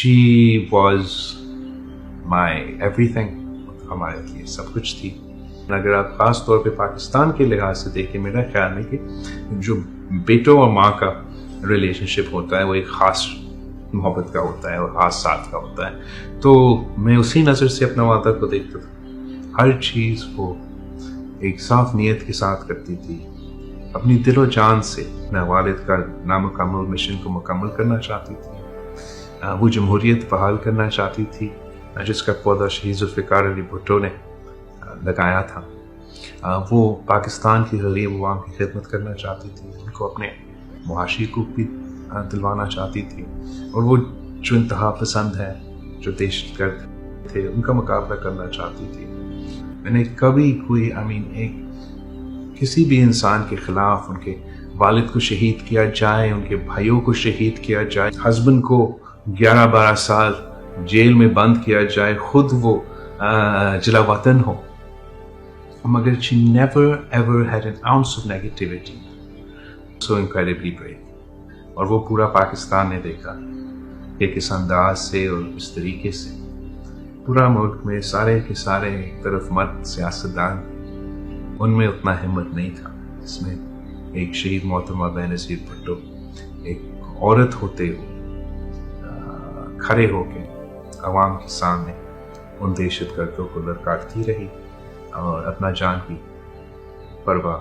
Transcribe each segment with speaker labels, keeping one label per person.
Speaker 1: She was my every thing, ہمارے لیے سب کچھ تھی. اگر آپ خاص طور پہ پاکستان کے لحاظ سے دیکھیں، میرا خیال ہے کہ جو بیٹوں اور ماں کا ریلیشن شپ ہوتا ہے وہ ایک خاص محبت کا ہوتا ہے اور خاص ساتھ کا ہوتا ہے. تو میں اسی نظر سے اپنا والدہ کو دیکھتا تھا. ہر چیز وہ ایک صاف نیت کے ساتھ کرتی تھی، اپنی دل و جان سے اپنے والد کا نامکمل مشن کو مکمل کرنا چاہتی تھی. وہ جمہوریت بحال کرنا چاہتی تھی جس کا پودا شہید ذوالفقار علی بھٹو نے لگایا تھا. وہ پاکستان کی غریب عوام کی خدمت کرنا چاہتی تھی، ان کو اپنے معاشی حقوق بھی دلوانا چاہتی تھی. اور وہ جو انتہا پسند ہیں، جو دہشت گرد تھے، ان کا مقابلہ کرنا چاہتی تھی. میں نے کبھی کوئی ایک کسی بھی انسان کے خلاف ان کے والد کو شہید کیا جائے، ان کے بھائیوں کو شہید کیا جائے، ہسبینڈ کو 11-12 سال جیل میں بند کیا جائے، خود وہ جلا وطن ہو، مگر she never ever had an ounce of negativity. So incredibly brave. اور وہ پورا پاکستان نے دیکھا کہ کس انداز سے اور اس طریقے سے پورا ملک میں سارے کے سارے ایک طرف مرد سیاستدان، ان میں اتنا ہمت نہیں تھا اس میں ایک شہید محترمہ بینظیر بھٹو ایک عورت ہوتے ہوئے کھڑے ہو کے عوام کے سامنے ان دہشت گردوں کو للکارتی رہی اور اپنا جان کی پرواہ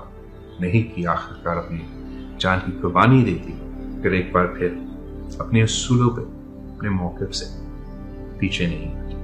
Speaker 1: نہیں کی. آخرکار اپنی جان کی قربانی دے دی، پھر ایک بار پھر اپنے اصولوں پہ، اپنے موقف سے پیچھے نہیں.